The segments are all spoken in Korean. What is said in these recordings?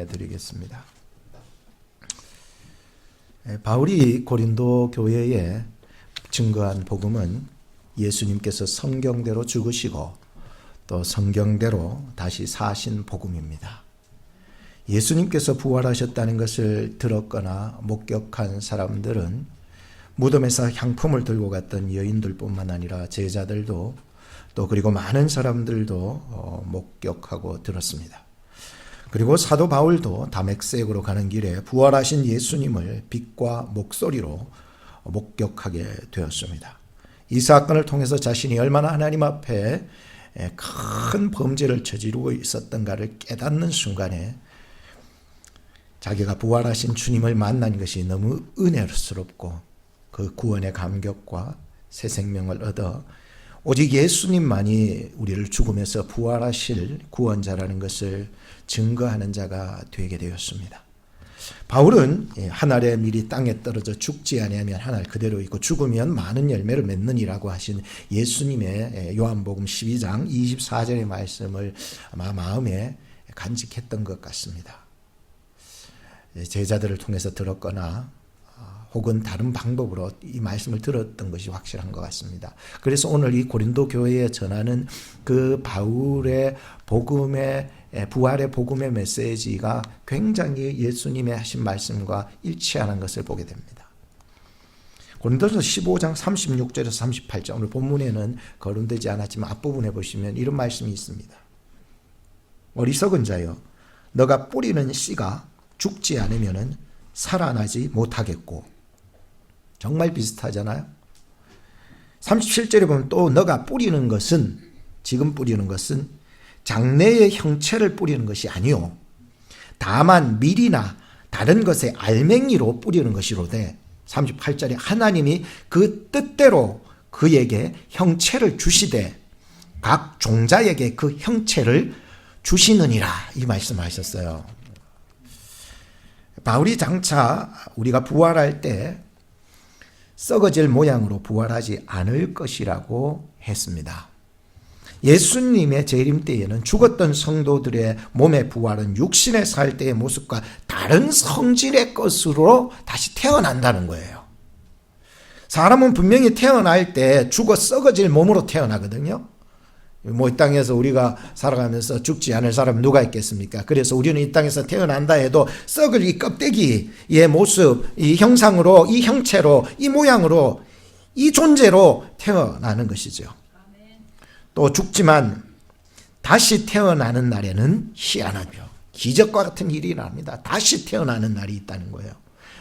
찬양해 드리겠습니다. 바울이 고린도 교회에 증거한 복음은 예수님께서 성경대로 죽으시고 또 성경대로 다시 사신 복음입니다. 예수님께서 부활하셨다는 것을 들었거나 목격한 사람들은 무덤에서 향품을 들고 갔던 여인들뿐만 아니라 제자들도 또 그리고 많은 사람들도 목격하고 들었습니다. 그리고 사도 바울도 다메섹으로 가는 길에 부활하신 예수님을 빛과 목소리로 목격하게 되었습니다. 이 사건을 통해서 자신이 얼마나 하나님 앞에 큰 범죄를 저지르고 있었던가를 깨닫는 순간에 자기가 부활하신 주님을 만난 것이 너무 은혜스럽고 그 구원의 감격과 새 생명을 얻어 오직 예수님만이 우리를 죽음에서 부활하실 구원자라는 것을 증거하는 자가 되게 되었습니다. 바울은 한 알의 밀이 땅에 떨어져 죽지 아니하면 한 알 그대로 있고 죽으면 많은 열매를 맺느니라고 하신 예수님의 요한복음 12장 24절의 말씀을 아마 마음에 간직했던 것 같습니다. 제자들을 통해서 들었거나 혹은 다른 방법으로 이 말씀을 들었던 것이 확실한 것 같습니다. 그래서 오늘 이 고린도 교회에 전하는 그 바울의 복음의 부활의 복음의 메시지가 굉장히 예수님의 하신 말씀과 일치하는 것을 보게 됩니다. 고린도서 15장 36절에서 38절 오늘 본문에는 거론되지 않았지만 앞부분에 보시면 이런 말씀이 있습니다. 어리석은 자여 너가 뿌리는 씨가 죽지 않으면 살아나지 못하겠고 정말 비슷하잖아요. 37절에 보면 또 너가 뿌리는 것은 지금 뿌리는 것은 장래의 형체를 뿌리는 것이 아니요 다만 밀이나 다른 것의 알맹이로 뿌리는 것이로되 38절에 하나님이 그 뜻대로 그에게 형체를 주시되 각 종자에게 그 형체를 주시느니라 이 말씀하셨어요. 바울이 장차 우리가 부활할 때 썩어질 모양으로 부활하지 않을 것이라고 했습니다. 예수님의 재림 때에는 죽었던 성도들의 몸의 부활은 육신에 살 때의 모습과 다른 성질의 것으로 다시 태어난다는 거예요. 사람은 분명히 태어날 때 죽어 썩어질 몸으로 태어나거든요. 이 땅에서 우리가 살아가면서 죽지 않을 사람은 누가 있겠습니까? 그래서 우리는 이 땅에서 태어난다 해도 썩을 이 껍데기의 모습, 이 형상으로, 이 형체로, 이 모양으로, 이 존재로 태어나는 것이죠. 또 죽지만 다시 태어나는 날에는 희한하죠. 기적과 같은 일이 일어납니다. 다시 태어나는 날이 있다는 거예요.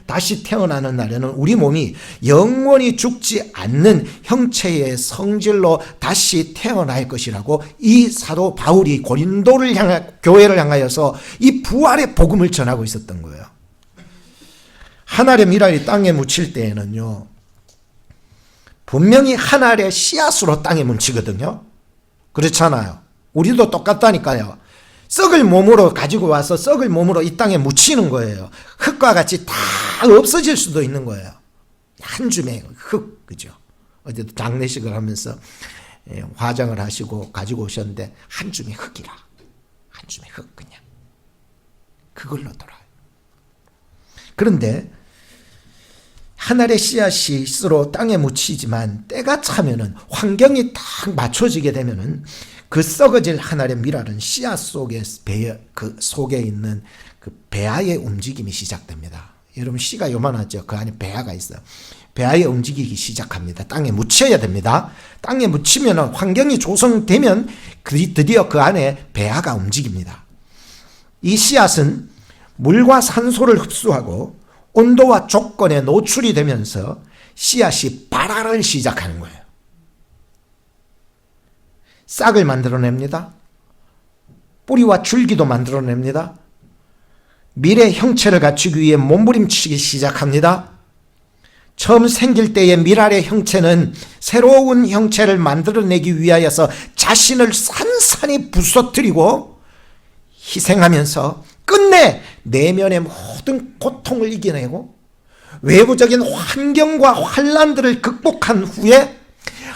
다시 태어나는 날에는 우리 몸이 영원히 죽지 않는 형체의 성질로 다시 태어날 것이라고 이 사도 바울이 고린도를 교회를 향하여서 이 부활의 복음을 전하고 있었던 거예요. 한 알의 밀알이 땅에 묻힐 때에는요 분명히 한 알의 씨앗으로 땅에 묻히거든요. 그렇잖아요. 우리도 똑같다니까요. 썩을 몸으로 가지고 와서 썩을 몸으로 이 땅에 묻히는 거예요. 흙과 같이 다 없어질 수도 있는 거예요. 한 줌의 흙, 그죠? 어제도 장례식을 하면서 화장을 하시고 가지고 오셨는데 한 줌의 흙이라. 한 줌의 흙 그냥. 그걸로 돌아요. 그런데 하늘의 씨앗이 스스로 땅에 묻히지만 때가 차면은 환경이 딱 맞춰지게 되면은 그 썩어질 하늘의 밀알은 씨앗 속에 그 속에 있는 그 배아의 움직임이 시작됩니다. 여러분 씨가 요만하죠. 그 안에 배아가 있어요. 배아에 움직이기 시작합니다. 땅에 묻혀야 됩니다. 땅에 묻히면 환경이 조성되면 드디어 그 안에 배아가 움직입니다. 이 씨앗은 물과 산소를 흡수하고 온도와 조건에 노출이 되면서 씨앗이 발화를 시작하는 거예요. 싹을 만들어냅니다. 뿌리와 줄기도 만들어냅니다. 밀의 형체를 갖추기 위해 몸부림치기 시작합니다. 처음 생길 때의 밀알의 형체는 새로운 형체를 만들어내기 위하여서 자신을 산산히 부서뜨리고 희생하면서 끝내 내면의 모든 고통을 이겨내고 외부적인 환경과 환난들을 극복한 후에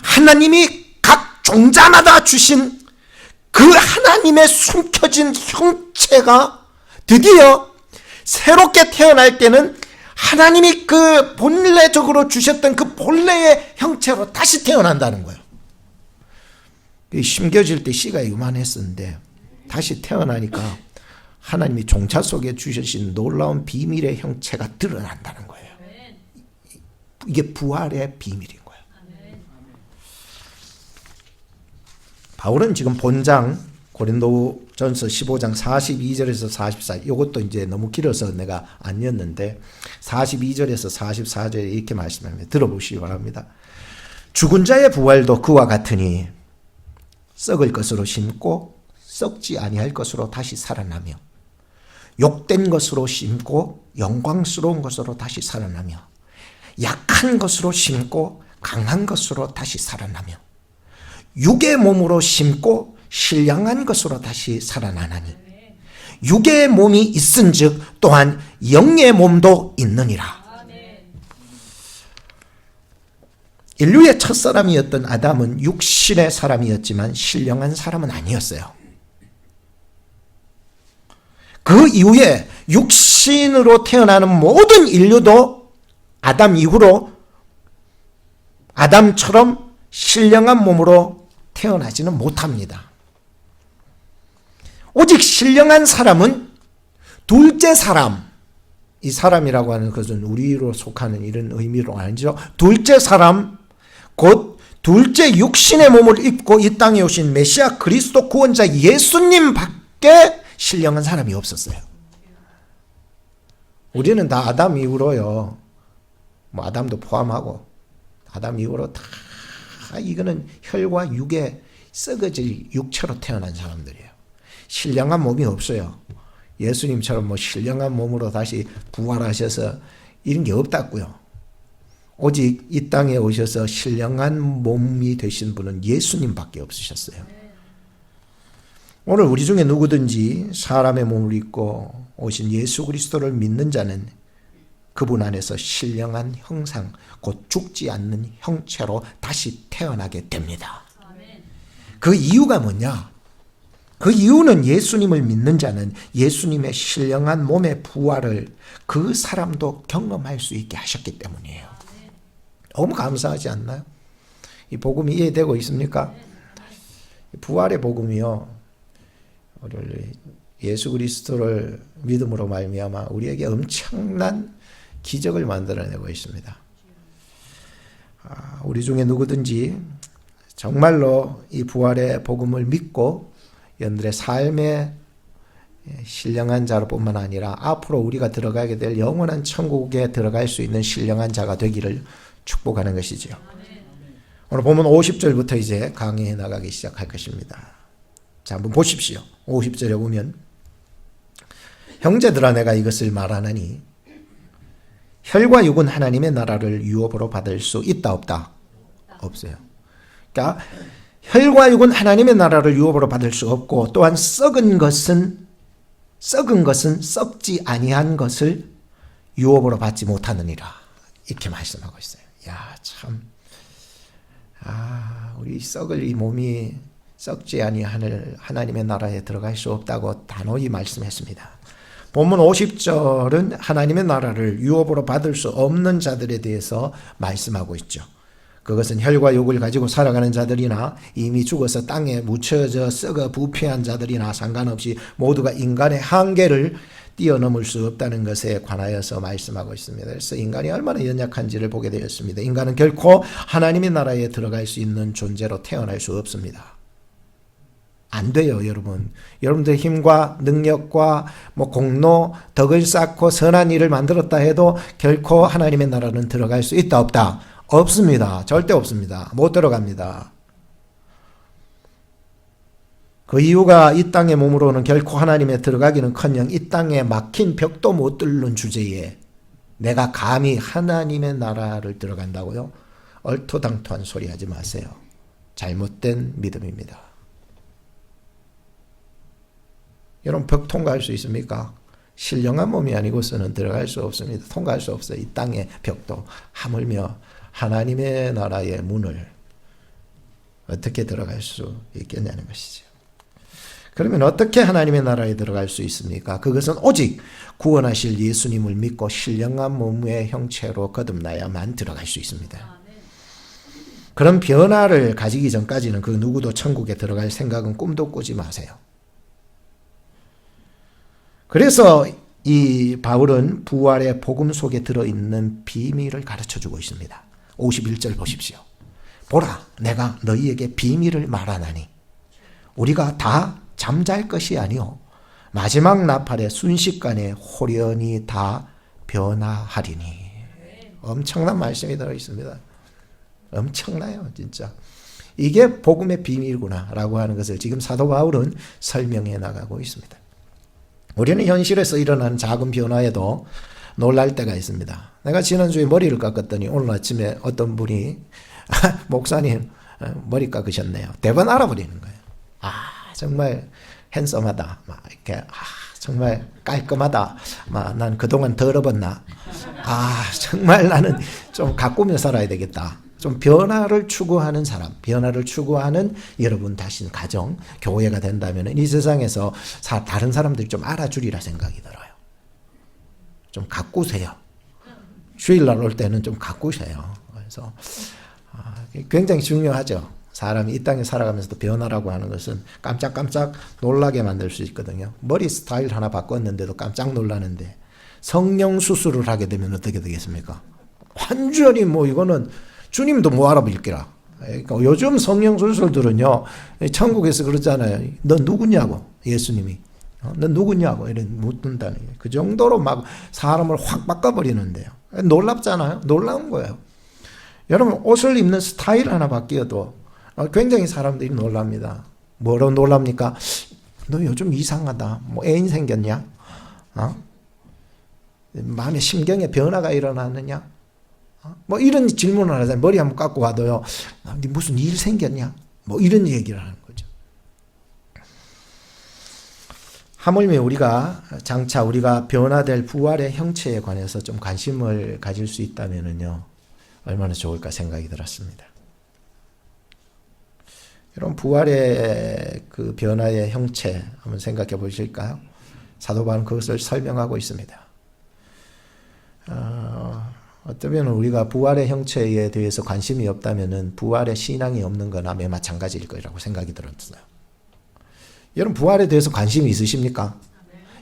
하나님이 각 종자마다 주신 그 하나님의 숨겨진 형체가 드디어 새롭게 태어날 때는 하나님이 그 본래적으로 주셨던 그 본래의 형체로 다시 태어난다는 거예요. 심겨질 때 씨가 이만했었는데 다시 태어나니까 하나님이 종차 속에 주신 놀라운 비밀의 형체가 드러난다는 거예요. 이게 부활의 비밀인 거예요. 바울은 지금 본장 고린도전서 15장 42절에서 44절, 이것도 이제 너무 길어서 내가 안 였는데 42절에서 44절에 이렇게 말씀합니다. 들어보시기 바랍니다. 죽은 자의 부활도 그와 같으니 썩을 것으로 심고 썩지 아니할 것으로 다시 살아나며, 욕된 것으로 심고 영광스러운 것으로 다시 살아나며, 약한 것으로 심고 강한 것으로 다시 살아나며, 육의 몸으로 심고 신령한 것으로 다시 살아나나니, 육의 몸이 있은즉 또한 영의 몸도 있느니라. 인류의 첫사람이었던 아담은 육신의 사람이었지만 신령한 사람은 아니었어요. 그 이후에 육신으로 태어나는 모든 인류도 아담 이후로 아담처럼 신령한 몸으로 태어나지는 못합니다. 오직 신령한 사람은 둘째 사람, 이 사람이라고 하는 것은 우리로 속하는 이런 의미로 아니죠. 둘째 사람, 곧 둘째 육신의 몸을 입고 이 땅에 오신 메시아 그리스도 구원자 예수님 밖에 신령한 사람이 없었어요. 우리는 다 아담 이후로요, 뭐 아담도 포함하고 아담 이후로 다 이거는 혈과 육에 썩어질 육체로 태어난 사람들이에요. 신령한 몸이 없어요. 예수님처럼 뭐 신령한 몸으로 다시 부활하셔서 이런 게 없다고요. 오직 이 땅에 오셔서 신령한 몸이 되신 분은 예수님밖에 없으셨어요. 오늘 우리 중에 누구든지 사람의 몸을 입고 오신 예수 그리스도를 믿는 자는 그분 안에서 신령한 형상, 곧 죽지 않는 형체로 다시 태어나게 됩니다. 그 이유가 뭐냐? 그 이유는 예수님을 믿는 자는 예수님의 신령한 몸의 부활을 그 사람도 경험할 수 있게 하셨기 때문이에요. 너무 감사하지 않나요? 이 복음이 이해되고 있습니까? 부활의 복음이요, 우리 예수 그리스도를 믿음으로 말미암아 우리에게 엄청난 기적을 만들어내고 있습니다. 우리 중에 누구든지 정말로 이 부활의 복음을 믿고 여러분들의 삶의 신령한 자로 뿐만 아니라 앞으로 우리가 들어가게 될 영원한 천국에 들어갈 수 있는 신령한 자가 되기를 축복하는 것이지요. 오늘 보면 50절부터 이제 강의해 나가기 시작할 것입니다. 자, 한번 보십시오. 50절에 보면 형제들아 내가 이것을 말하나니 혈과 육은 하나님의 나라를 유업으로 받을 수 있다 없다? 없어요. 그러니까 혈과 육은 하나님의 나라를 유업으로 받을 수 없고, 또한 썩은 것은 썩지 아니한 것을 유업으로 받지 못하느니라, 이렇게 말씀하고 있어요. 야, 참, 우리 썩을 이 몸이 썩지 아니하는 하나님의 나라에 들어갈 수 없다고 단호히 말씀했습니다. 본문 50절은 하나님의 나라를 유업으로 받을 수 없는 자들에 대해서 말씀하고 있죠. 그것은 혈과 육을 가지고 살아가는 자들이나 이미 죽어서 땅에 묻혀져 썩어 부패한 자들이나 상관없이 모두가 인간의 한계를 뛰어넘을 수 없다는 것에 관하여서 말씀하고 있습니다. 그래서 인간이 얼마나 연약한지를 보게 되었습니다. 인간은 결코 하나님의 나라에 들어갈 수 있는 존재로 태어날 수 없습니다. 안 돼요, 여러분. 여러분들의 힘과 능력과 공로, 덕을 쌓고 선한 일을 만들었다 해도 결코 하나님의 나라는 들어갈 수 있다 없다? 없습니다. 절대 없습니다. 못 들어갑니다. 그 이유가 이 땅의 몸으로는 결코 하나님에 들어가기는커녕 이 땅에 막힌 벽도 못 뚫는 주제에 내가 감히 하나님의 나라를 들어간다고요? 얼토당토한 소리 하지 마세요. 잘못된 믿음입니다. 여러분, 벽 통과할 수 있습니까? 신령한 몸이 아니고서는 들어갈 수 없습니다. 통과할 수 없어요. 이 땅의 벽도. 하물며 하나님의 나라의 문을 어떻게 들어갈 수 있겠냐는 것이죠. 그러면 어떻게 하나님의 나라에 들어갈 수 있습니까? 그것은 오직 구원하실 예수님을 믿고 신령한 몸의 형체로 거듭나야만 들어갈 수 있습니다. 그런 변화를 가지기 전까지는 그 누구도 천국에 들어갈 생각은 꿈도 꾸지 마세요. 그래서 이 바울은 부활의 복음 속에 들어있는 비밀을 가르쳐주고 있습니다. 51절 보십시오. 보라, 내가 너희에게 비밀을 말하나니 우리가 다 잠잘 것이 아니요 마지막 나팔의 순식간에 홀연히 다 변화하리니. 엄청난 말씀이 들어있습니다. 엄청나요, 진짜. 이게 복음의 비밀이구나라고 하는 것을 지금 사도 바울은 설명해 나가고 있습니다. 우리는 현실에서 일어나는 작은 변화에도 놀랄 때가 있습니다. 내가 지난주에 머리를 깎았더니 오늘 아침에 어떤 분이 목사님 머리 깎으셨네요. 대번 알아버리는 거예요. 아, 정말 핸섬하다. 막 이렇게 정말 깔끔하다. 막 난 그동안 더러웠나. 아, 정말 나는 좀 가꾸며 살아야 되겠다. 좀 변화를 추구하는 사람, 변화를 추구하는 여러분 자신 가정, 교회가 된다면 이 세상에서 다른 사람들이 좀 알아주리라 생각이 들어요. 좀 가꾸세요. 주일날 올 때는 좀 가꾸세요. 그래서 굉장히 중요하죠. 사람이 이 땅에 살아가면서도 변화라고 하는 것은 깜짝깜짝 놀라게 만들 수 있거든요. 머리 스타일 하나 바꿨는데도 깜짝 놀라는데 성령 수술을 하게 되면 어떻게 되겠습니까? 완전히 이거는 주님도 못 알아볼기라. 그러니까 요즘 성령 수술들은요, 천국에서 그러잖아요. 너 누구냐고, 예수님이. 너 누구냐고, 이렇게 묻는다는 거예요. 그 정도로 막 사람을 확 바꿔버리는데요. 놀랍잖아요. 놀라운 거예요. 여러분, 옷을 입는 스타일 하나 바뀌어도 굉장히 사람들이 놀랍니다. 뭐로 놀랍니까? 너 요즘 이상하다. 애인 생겼냐? 마음의 심경에 변화가 일어나느냐? 이런 질문을 하잖아요. 머리 한번 깎고 와도요. 네 무슨 일 생겼냐? 이런 얘기를 하는 거죠. 하물며 장차 우리가 변화될 부활의 형체에 관해서 좀 관심을 가질 수 있다면요. 얼마나 좋을까 생각이 들었습니다. 여러분, 부활의 그 변화의 형체 한번 생각해 보실까요? 사도 바울은 그것을 설명하고 있습니다. 어쩌면 우리가 부활의 형체에 대해서 관심이 없다면 부활의 신앙이 없는 거나 마찬가지일 거라고 생각이 들었어요. 여러분, 부활에 대해서 관심이 있으십니까?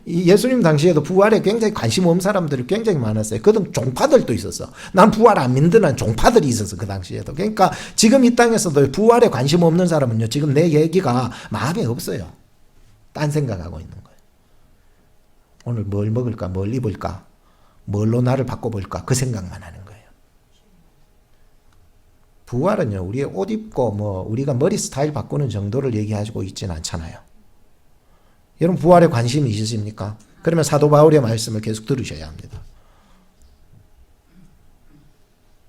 이 예수님 당시에도 부활에 굉장히 관심 없는 사람들이 굉장히 많았어요. 그등 종파들도 있었어. 난 부활 안 믿는 종파들이 있었어, 그 당시에도. 그러니까 지금 이 땅에서도 부활에 관심 없는 사람은요, 지금 내 얘기가 마음에 없어요. 딴 생각하고 있는 거예요. 오늘 뭘 먹을까, 뭘 입을까, 뭘로 나를 바꿔볼까, 그 생각만 하는 거예요. 부활은요, 우리의 옷 입고 우리가 머리 스타일 바꾸는 정도를 얘기하고 있지는 않잖아요. 여러분, 부활에 관심이 있으십니까? 그러면 사도 바울의 말씀을 계속 들으셔야 합니다.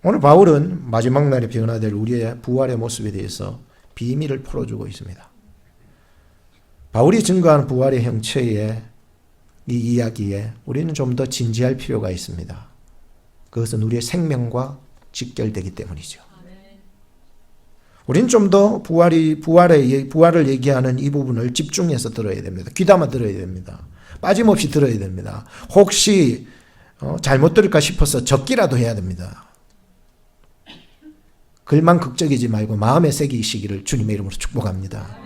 오늘 바울은 마지막 날에 변화될 우리의 부활의 모습에 대해서 비밀을 풀어주고 있습니다. 바울이 증거한 부활의 형체의 이 이야기에 우리는 좀 더 진지할 필요가 있습니다. 그것은 우리의 생명과 직결되기 때문이죠. 우리는 좀 더 부활을 얘기하는 이 부분을 집중해서 들어야 됩니다. 귀담아 들어야 됩니다. 빠짐없이 들어야 됩니다. 혹시 잘못 들을까 싶어서 적기라도 해야 됩니다. 글만 극적이지 말고 마음에 새기시기를 주님의 이름으로 축복합니다.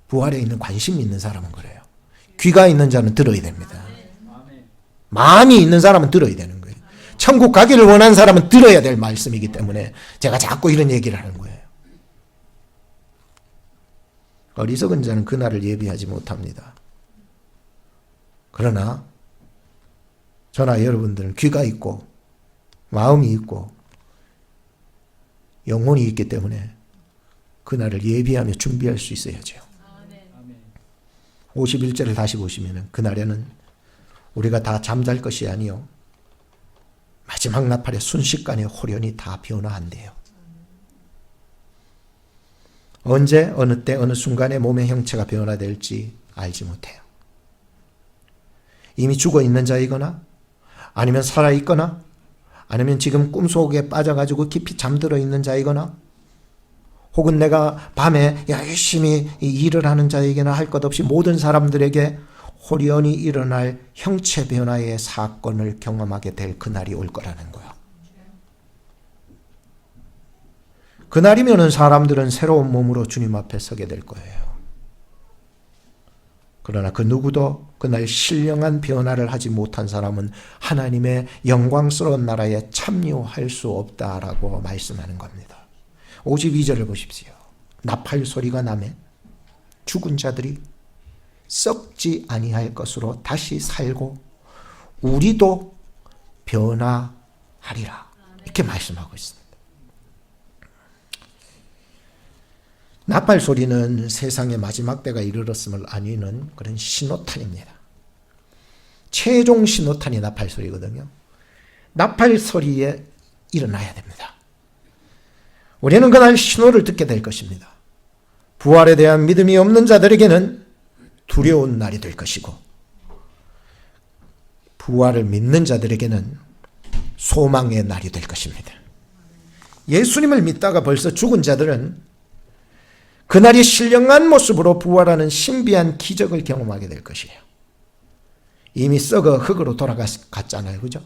부활에 있는 관심이 있는 사람은 그래요. 귀가 있는 자는 들어야 됩니다. 마음이 있는 사람은 들어야 되는 거예요. 천국 가기를 원하는 사람은 들어야 될 말씀이기 때문에 제가 자꾸 이런 얘기를 하는 거예요. 어리석은 자는 그날을 예비하지 못합니다. 그러나 저나 여러분들은 귀가 있고 마음이 있고 영혼이 있기 때문에 그날을 예비하며 준비할 수 있어야죠. 51절을 다시 보시면 그날에는 우리가 다 잠잘 것이 아니요 마지막 나팔의 순식간에 홀연히 다 변화한대요. 언제, 어느 때, 어느 순간에 몸의 형체가 변화될지 알지 못해요. 이미 죽어 있는 자이거나 아니면 살아 있거나 아니면 지금 꿈속에 빠져가지고 깊이 잠들어 있는 자이거나 혹은 내가 밤에 열심히 일을 하는 자에게나 할 것 없이 모든 사람들에게 호련히 일어날 형체 변화의 사건을 경험하게 될 그날이 올 거라는 거야. 그날이면은 사람들은 새로운 몸으로 주님 앞에 서게 될 거예요. 그러나 그 누구도 그날 신령한 변화를 하지 못한 사람은 하나님의 영광스러운 나라에 참여할 수 없다라고 말씀하는 겁니다. 52절을 보십시오. 나팔 소리가 나매 죽은 자들이 썩지 아니할 것으로 다시 살고 우리도 변화하리라. 이렇게 말씀하고 있습니다. 나팔 소리는 세상의 마지막 때가 이르렀음을 알리는 그런 신호탄입니다. 최종 신호탄이 나팔 소리거든요. 나팔 소리에 일어나야 됩니다. 우리는 그날 신호를 듣게 될 것입니다. 부활에 대한 믿음이 없는 자들에게는 두려운 날이 될 것이고, 부활을 믿는 자들에게는 소망의 날이 될 것입니다. 예수님을 믿다가 벌써 죽은 자들은 그날이 신령한 모습으로 부활하는 신비한 기적을 경험하게 될 것이에요. 이미 썩어 흙으로 돌아갔잖아요. 그죠?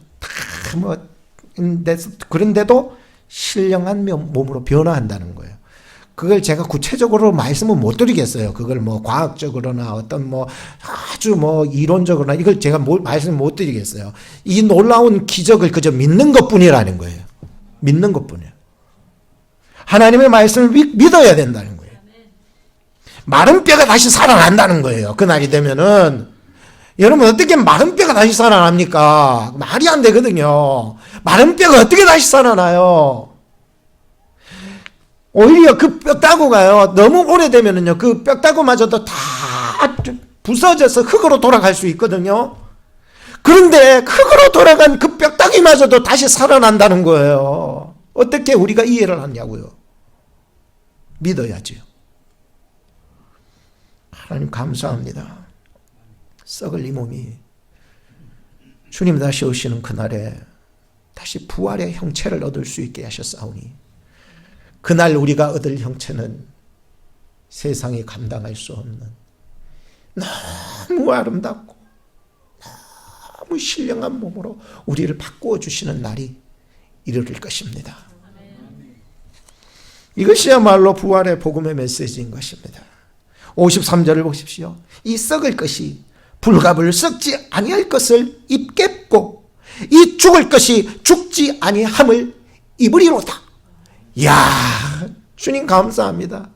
그런데도 신령한 몸으로 변화한다는 거예요. 그걸 제가 구체적으로 말씀은 못 드리겠어요. 그걸 뭐 과학적으로나 어떤 뭐 아주 뭐 이론적으로나 이걸 제가 말씀 못 드리겠어요. 이 놀라운 기적을 그저 믿는 것뿐이라는 거예요. 믿는 것뿐이에요. 하나님의 말씀을 믿어야 된다는 거예요. 마른 뼈가 다시 살아난다는 거예요. 그날이 되면은. 여러분, 어떻게 마른 뼈가 다시 살아납니까? 말이 안 되거든요. 마른 뼈가 어떻게 다시 살아나요? 오히려 그 뼈다구가요, 너무 오래되면은요, 그 뼈다구마저도 다 부서져서 흙으로 돌아갈 수 있거든요. 그런데 흙으로 돌아간 그 뼈다귀마저도 다시 살아난다는 거예요. 어떻게 우리가 이해를 하냐고요. 믿어야지요. 하나님 감사합니다. 썩을 이 몸이 주님 다시 오시는 그날에 다시 부활의 형체를 얻을 수 있게 하셨사오니 그날 우리가 얻을 형체는 세상이 감당할 수 없는 너무 아름답고 너무 신령한 몸으로 우리를 바꾸어 주시는 날이 이르를 것입니다. 이것이야말로 부활의 복음의 메시지인 것입니다. 53절을 보십시오. 이 썩을 것이 불갑을 썩지 아니할 것을 입겠고 이 죽을 것이 죽지 아니함을 입으리로다. 이야, 주님 감사합니다.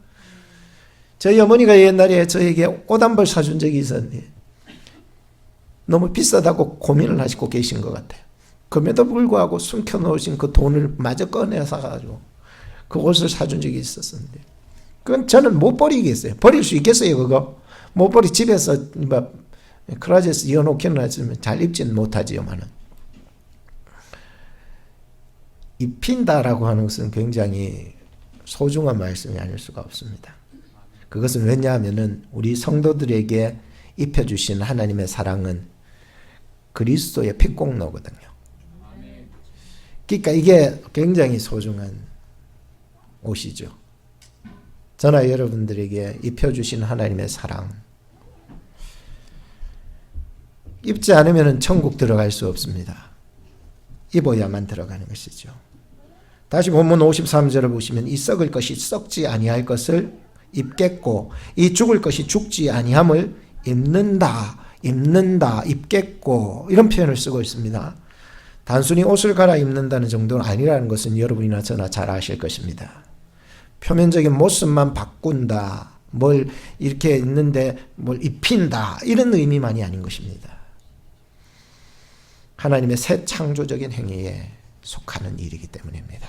저희 어머니가 옛날에 저에게 옷 한 벌 사준 적이 있었는데 너무 비싸다고 고민을 하시고 계신 것 같아요. 그럼에도 불구하고 숨겨놓으신 그 돈을 마저 꺼내서 가지고 그 옷을 사준 적이 있었는데 그건 저는 못 버리겠어요. 버릴 수 있겠어요, 그거? 못 버리 집에서 뭐 클라젯에 이어놓기는 하지만 잘 입지는 못하지요만은. 입힌다라고 하는 것은 굉장히 소중한 말씀이 아닐 수가 없습니다. 그것은 왜냐하면은 우리 성도들에게 입혀주신 하나님의 사랑은 그리스도의 피공로거든요. 그러니까 이게 굉장히 소중한 옷이죠. 저나 여러분들에게 입혀주신 하나님의 사랑. 입지 않으면 천국 들어갈 수 없습니다. 입어야만 들어가는 것이죠. 다시 본문 53절을 보시면 이 썩을 것이 썩지 아니할 것을 입겠고 이 죽을 것이 죽지 아니함을 입는다, 입겠고 이런 표현을 쓰고 있습니다. 단순히 옷을 갈아입는다는 정도는 아니라는 것은 여러분이나 저나 잘 아실 것입니다. 표면적인 모습만 바꾼다, 뭘 이렇게 있는데 뭘 입힌다 이런 의미만이 아닌 것입니다. 하나님의 새 창조적인 행위에 속하는 일이기 때문입니다.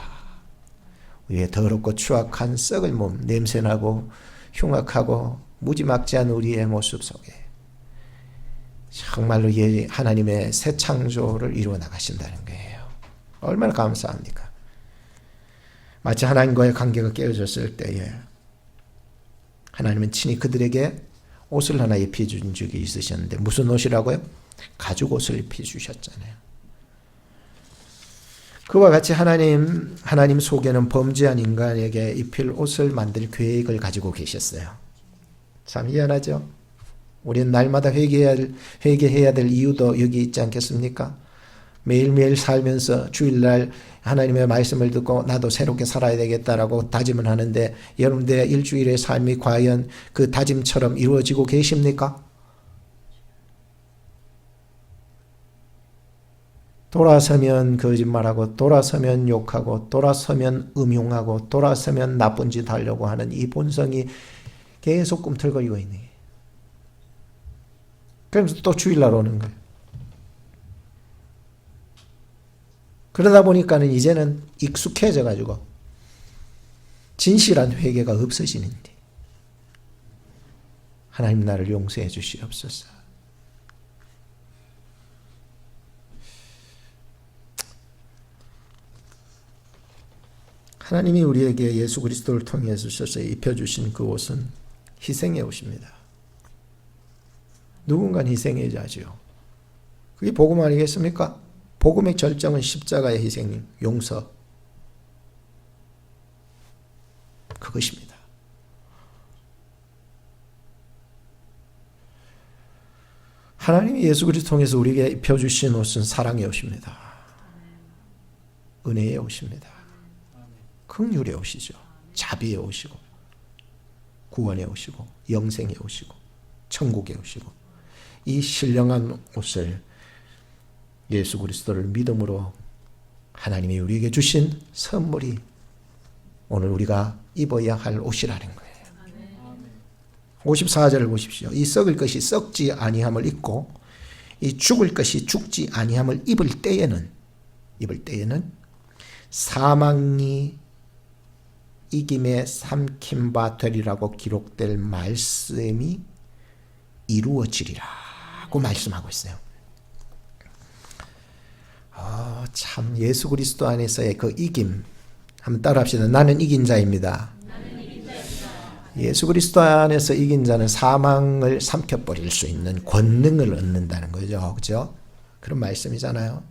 우리의 더럽고 추악한 썩을 몸, 냄새나고 흉악하고 무지막지한 우리의 모습 속에 정말로 하나님의 새 창조를 이루어 나가신다는 거예요. 얼마나 감사합니까? 마치 하나님과의 관계가 깨어졌을 때에 하나님은 친히 그들에게 옷을 하나 입혀준 적이 있으셨는데 무슨 옷이라고요? 가죽 옷을 입혀주셨잖아요. 그와 같이 하나님 속에는 범죄한 인간에게 입힐 옷을 만들 계획을 가지고 계셨어요. 참 희한하죠? 우리는 날마다 회개해야 될 이유도 여기 있지 않겠습니까? 매일매일 살면서 주일날 하나님의 말씀을 듣고 나도 새롭게 살아야 되겠다라고 다짐을 하는데 여러분들의 일주일의 삶이 과연 그 다짐처럼 이루어지고 계십니까? 돌아서면 거짓말하고 돌아서면 욕하고 돌아서면 음흉하고 돌아서면 나쁜 짓 하려고 하는 이 본성이 계속 꿈틀거리고 있는 거예요. 그러면서 또 주일날 오는 거예요. 그러다 보니까는 이제는 익숙해져 가지고 진실한 회개가 없어지는데 하나님 나를 용서해 주시옵소서. 하나님이 우리에게 예수 그리스도를 통해서 입혀주신 그 옷은 희생의 옷입니다. 누군가는 희생해야죠. 그게 복음 아니겠습니까? 복음의 절정은 십자가의 희생, 용서. 그것입니다. 하나님이 예수 그리스도 통해서 우리에게 입혀주신 옷은 사랑의 옷입니다. 은혜의 옷입니다. 긍휼의 옷이죠. 자비의 옷이고 구원의 옷이고 영생의 옷이고 천국의 옷이고 이 신령한 옷을 예수 그리스도를 믿음으로 하나님이 우리에게 주신 선물이 오늘 우리가 입어야 할 옷이라는 거예요. 54절을 보십시오. 이 썩을 것이 썩지 아니함을 입고 이 죽을 것이 죽지 아니함을 입을 때에는 사망이 이김에 삼킨 바 되리라고 기록될 말씀이 이루어지리라고 말씀하고 있어요. 참 예수 그리스도 안에서의 그 이김 한번 따라합시다. 나는 이긴 자입니다. 예수 그리스도 안에서 이긴 자는 사망을 삼켜버릴 수 있는 권능을 얻는다는 거죠. 그렇죠? 그런 말씀이잖아요.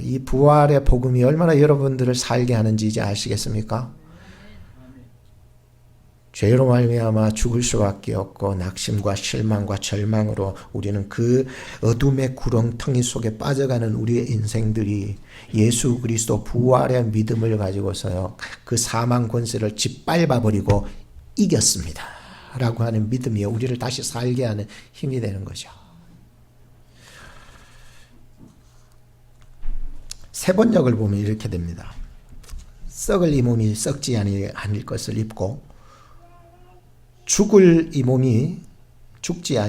이 부활의 복음이 얼마나 여러분들을 살게 하는지 이제 아시겠습니까? 죄로 말미암아 죽을 수밖에 없고 낙심과 실망과 절망으로 우리는 그 어둠의 구렁텅이 속에 빠져가는 우리의 인생들이 예수 그리스도 부활의 믿음을 가지고서요 그 사망 권세를 짓밟아버리고 이겼습니다 라고 하는 믿음이 우리를 다시 살게 하는 힘이 되는 거죠. 세번역을 보면 이렇게 됩니다. 썩을 이 몸이 썩지 아닐 것을 입고 죽을 이 몸이 죽지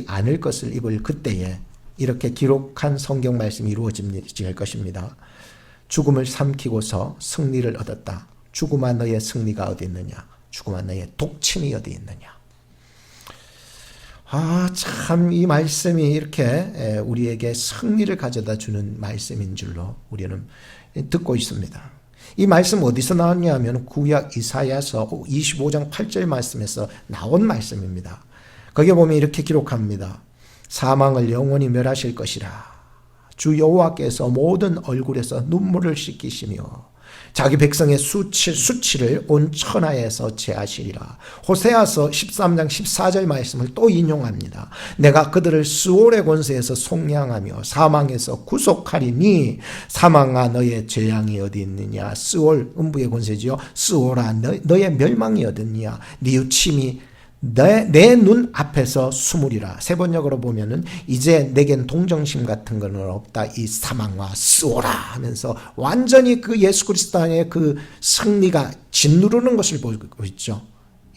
않을 것을 입을 그때에 이렇게 기록한 성경 말씀이 이루어질 것입니다. 죽음을 삼키고서 승리를 얻었다. 죽음아 너의 승리가 어디 있느냐? 죽음아 너의 독침이 어디 있느냐? 참 이 말씀이 이렇게 우리에게 승리를 가져다 주는 말씀인 줄로 우리는 듣고 있습니다. 이 말씀 어디서 나왔냐 하면 구약 이사야서 25장 8절 말씀에서 나온 말씀입니다. 거기에 보면 이렇게 기록합니다. 사망을 영원히 멸하실 것이라. 주 여호와께서 모든 얼굴에서 눈물을 씻기시며 자기 백성의 수치를 온 천하에서 제하시리라. 호세아서 13장 14절 말씀을 또 인용합니다. 내가 그들을 스올의 권세에서 속량하며 사망에서 구속하리니 사망아 너의 재앙이 어디 있느냐. 스올 음부의 권세지요. 스올아 너의 멸망이 어디 있느냐. 뉘우침이 내 눈 앞에서 숨으리라. 세번역으로 보면은 이제 내겐 동정심 같은 것은 없다. 이 사망과 쓰오라 하면서 완전히 그 예수 그리스도 안에 그 승리가 짓누르는 것을 보고 있죠.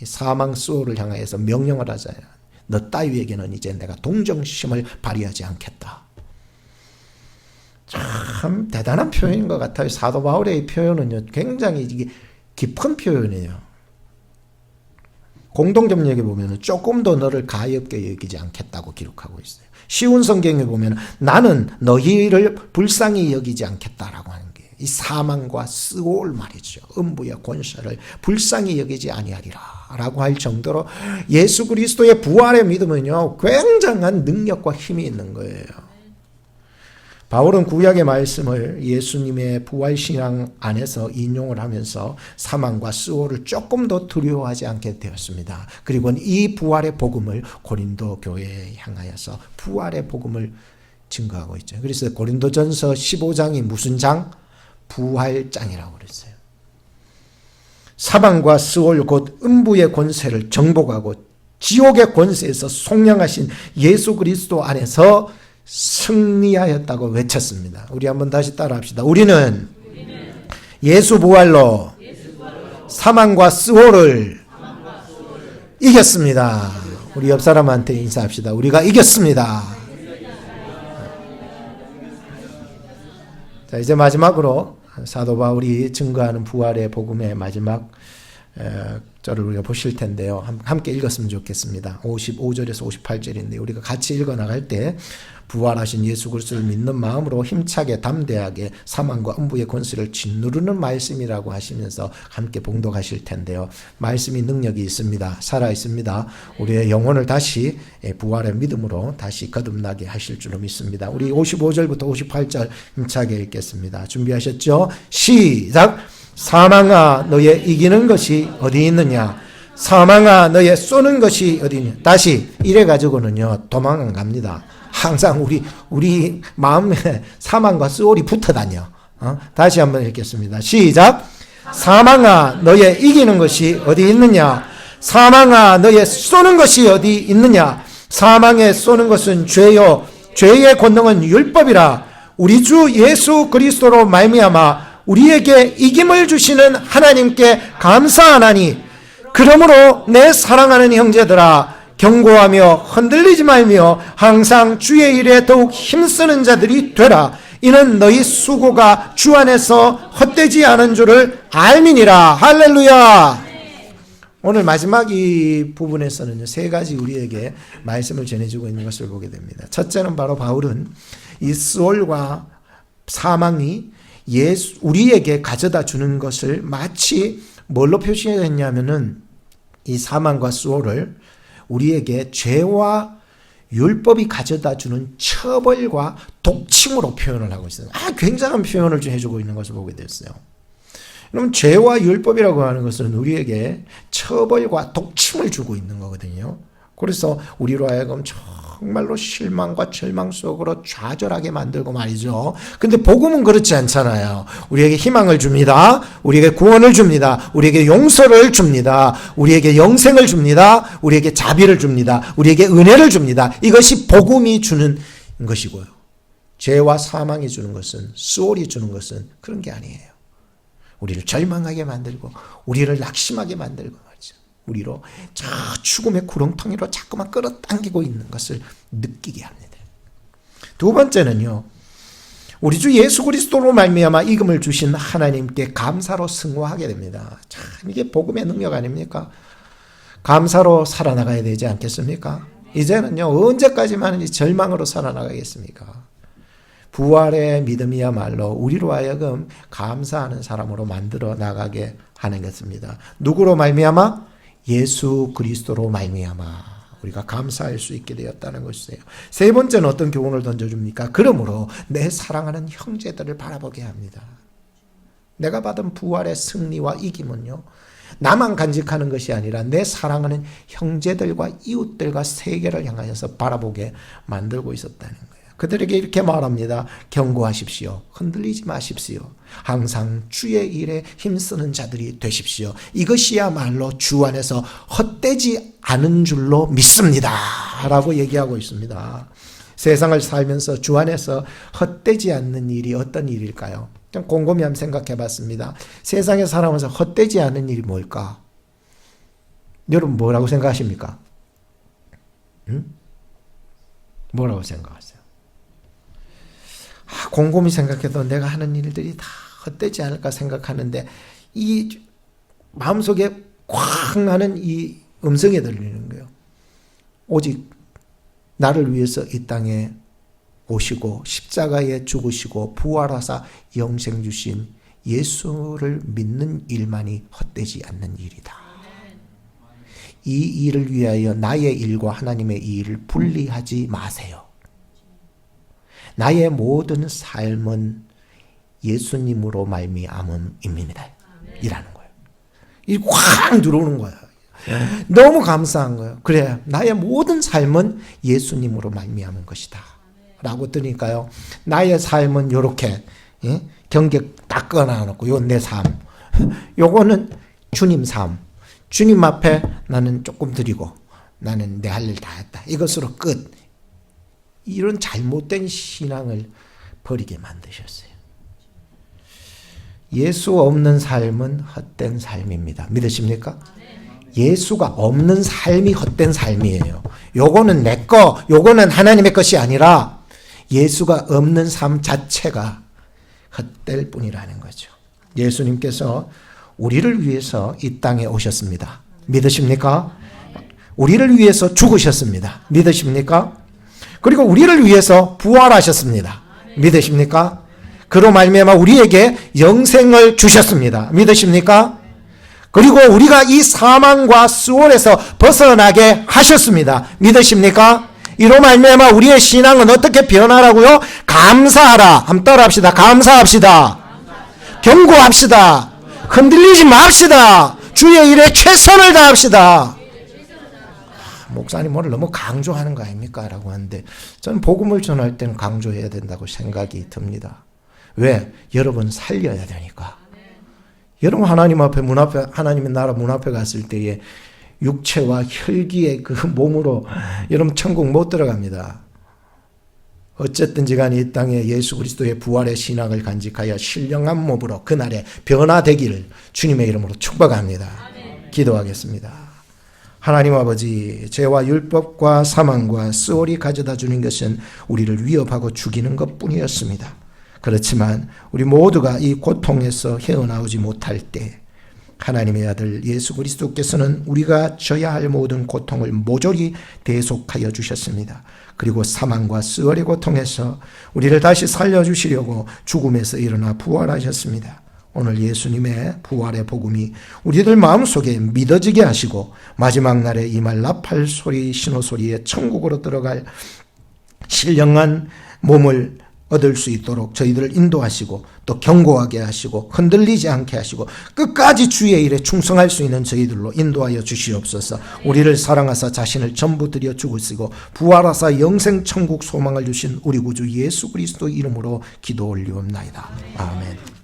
이 사망 쓰오를 향하여서 명령을 하잖아요. 너 따위에게는 이제 내가 동정심을 발휘하지 않겠다. 참 대단한 표현인 것 같아요. 사도 바울의 이 표현은요 굉장히 이게 깊은 표현이에요. 공동점력에 보면 조금 더 너를 가엾게 여기지 않겠다고 기록하고 있어요. 쉬운 성경에 보면 나는 너희를 불쌍히 여기지 않겠다라고 하는 게 이 사망과 스올 말이죠. 음부의 권세를 불쌍히 여기지 아니하리라 라고 할 정도로 예수 그리스도의 부활의 믿음은요, 굉장한 능력과 힘이 있는 거예요. 바울은 구약의 말씀을 예수님의 부활신앙 안에서 인용을 하면서 사망과 스올을 조금 더 두려워하지 않게 되었습니다. 그리고 이 부활의 복음을 고린도 교회에 향하여서 부활의 복음을 증거하고 있죠. 그래서 고린도전서 15장이 무슨 장? 부활장이라고 그랬어요. 사망과 스올 곧 음부의 권세를 정복하고 지옥의 권세에서 속량하신 예수 그리스도 안에서 승리하였다고 외쳤습니다. 우리 한번 다시 따라합시다. 우리는 예수 부활로 사망과 스올을 이겼습니다. 우리 옆 사람한테 인사합시다. 우리가 이겼습니다. 자, 이제 마지막으로 사도 바울이 증거하는 부활의 복음의 마지막 절을 우리가 보실 텐데요. 함께 읽었으면 좋겠습니다. 55절에서 58절인데 우리가 같이 읽어 나갈 때 부활하신 예수 그리스도를 믿는 마음으로 힘차게 담대하게 사망과 음부의 권세를 짓누르는 말씀이라고 하시면서 함께 봉독하실 텐데요. 말씀이 능력이 있습니다. 살아 있습니다. 우리의 영혼을 다시 부활의 믿음으로 다시 거듭나게 하실 줄로 믿습니다. 우리 55절부터 58절 힘차게 읽겠습니다. 준비하셨죠? 시작! 사망아 너의 이기는 것이 어디 있느냐? 사망아 너의 쏘는 것이 어디 있느냐? 다시 이래 가지고는요 도망 안 갑니다. 항상 우리 마음에 사망과 스올이 붙어 다녀. 다시 한번 읽겠습니다. 시작. 사망아 너의 이기는 것이 어디 있느냐? 사망아 너의 쏘는 것이 어디 있느냐? 사망에 쏘는 것은 죄요 죄의 권능은 율법이라. 우리 주 예수 그리스도로 말미암아 우리에게 이김을 주시는 하나님께 감사하나니, 그러므로 내 사랑하는 형제들아 경고하며 흔들리지 말며 항상 주의 일에 더욱 힘쓰는 자들이 되라. 이는 너희 수고가 주 안에서 헛되지 않은 줄을 알미니라. 할렐루야. 오늘 마지막 이 부분에서는 세 가지 우리에게 말씀을 전해주고 있는 것을 보게 됩니다. 첫째는 바로 바울은 이 스올과 사망이 우리에게 가져다 주는 것을 마치 뭘로 표시했냐면은 이 사망과 스올을 우리에게 죄와 율법이 가져다 주는 처벌과 독침으로 표현을 하고 있어요. 굉장한 표현을 좀 해주고 있는 것을 보게 됐어요. 그럼 죄와 율법이라고 하는 것은 우리에게 처벌과 독침을 주고 있는 거거든요. 그래서 우리로 하여금 정말로 실망과 절망 속으로 좌절하게 만들고 말이죠. 근데 복음은 그렇지 않잖아요. 우리에게 희망을 줍니다. 우리에게 구원을 줍니다. 우리에게 용서를 줍니다. 우리에게 영생을 줍니다. 우리에게 자비를 줍니다. 우리에게 은혜를 줍니다. 이것이 복음이 주는 것이고요. 죄와 사망이 주는 것은, 스올이 주는 것은 그런 게 아니에요. 우리를 절망하게 만들고 우리를 낙심하게 만들고 말이죠. 우리로 저 죽음의 구렁텅이로 자꾸만 끌어당기고 있는 것을 느끼게 합니다. 두 번째는요, 우리 주 예수 그리스도로 말미암아 이금을 주신 하나님께 감사로 승화하게 됩니다. 참 이게 복음의 능력 아닙니까? 감사로 살아나가야 되지 않겠습니까? 이제는요 언제까지만 절망으로 살아나가겠습니까? 부활의 믿음이야말로 우리로 하여금 감사하는 사람으로 만들어 나가게 하는 것입니다. 누구로 말미암아? 예수 그리스도로 말미암아 우리가 감사할 수 있게 되었다는 것이에요. 세 번째는 어떤 교훈을 던져줍니까? 그러므로 내 사랑하는 형제들을 바라보게 합니다. 내가 받은 부활의 승리와 이김은요, 나만 간직하는 것이 아니라 내 사랑하는 형제들과 이웃들과 세계를 향하여서 바라보게 만들고 있었다는 거예요. 그들에게 이렇게 말합니다. 경고하십시오. 흔들리지 마십시오. 항상 주의 일에 힘쓰는 자들이 되십시오. 이것이야말로 주 안에서 헛되지 않은 줄로 믿습니다. 라고 얘기하고 있습니다. 세상을 살면서 주 안에서 헛되지 않는 일이 어떤 일일까요? 좀 곰곰이 한번 생각해 봤습니다. 세상에 살아오면서 헛되지 않은 일이 뭘까? 여러분 뭐라고 생각하십니까? 뭐라고 생각하세요? 곰곰이 생각해도 내가 하는 일들이 다 헛되지 않을까 생각하는데 이 마음속에 쾅 하는 이 음성이 들리는 거예요. 오직 나를 위해서 이 땅에 오시고 십자가에 죽으시고 부활하사 영생 주신 예수를 믿는 일만이 헛되지 않는 일이다. 이 일을 위하여 나의 일과 하나님의 일을 분리하지 마세요. 나의 모든 삶은 예수님으로 말미암음입니다. 이라는 거예요. 이 확 들어오는 거예요. 너무 감사한 거예요. 그래, 나의 모든 삶은 예수님으로 말미암은 것이다. 라고 뜨니까요. 나의 삶은 요렇게 경계 딱 끊어놓고 요 내 삶. 요거는 주님 삶. 주님 앞에 나는 조금 드리고 나는 내 할 일 다 했다. 이것으로 끝. 이런 잘못된 신앙을 버리게 만드셨어요. 예수 없는 삶은 헛된 삶입니다. 믿으십니까? 예수가 없는 삶이 헛된 삶이에요. 요거는 내 거, 요거는 하나님의 것이 아니라 예수가 없는 삶 자체가 헛될 뿐이라는 거죠. 예수님께서 우리를 위해서 이 땅에 오셨습니다. 믿으십니까? 우리를 위해서 죽으셨습니다. 믿으십니까? 그리고 우리를 위해서 부활하셨습니다. 믿으십니까? 그로 말미암아 우리에게 영생을 주셨습니다. 믿으십니까? 그리고 우리가 이 사망과 수월에서 벗어나게 하셨습니다. 믿으십니까? 이로 말미암아 우리의 신앙은 어떻게 변하라고요? 감사하라. 한번 따라합시다. 감사합시다. 경고합시다. 흔들리지 맙시다. 주의 일에 최선을 다합시다. 목사님 오늘 너무 강조하는 거 아닙니까? 라고 하는데 저는 복음을 전할 때는 강조해야 된다고 생각이 듭니다. 왜? 여러분 살려야 되니까. 여러분 하나님 앞에 문 앞에 하나님의 나라 문 앞에 갔을 때에 육체와 혈기의 그 몸으로 여러분 천국 못 들어갑니다. 어쨌든지 간에 이 땅에 예수 그리스도의 부활의 신앙을 간직하여 신령한 몸으로 그날에 변화되기를 주님의 이름으로 축복합니다. 기도하겠습니다. 하나님 아버지, 죄와 율법과 사망과 수월이 가져다 주는 것은 우리를 위협하고 죽이는 것뿐이었습니다. 그렇지만 우리 모두가 이 고통에서 헤어나오지 못할 때 하나님의 아들 예수 그리스도께서는 우리가 져야 할 모든 고통을 모조리 대속하여 주셨습니다. 그리고 사망과 수월의 고통에서 우리를 다시 살려주시려고 죽음에서 일어나 부활하셨습니다. 오늘 예수님의 부활의 복음이 우리들 마음속에 믿어지게 하시고 마지막 날에 임할 나팔 소리 신호소리에 천국으로 들어갈 신령한 몸을 얻을 수 있도록 저희들을 인도하시고 또 경고하게 하시고 흔들리지 않게 하시고 끝까지 주의 일에 충성할 수 있는 저희들로 인도하여 주시옵소서. 우리를 사랑하사 자신을 전부 드려 죽으시고 부활하사 영생 천국 소망을 주신 우리 구주 예수 그리스도 이름으로 기도 올리옵나이다. 아멘.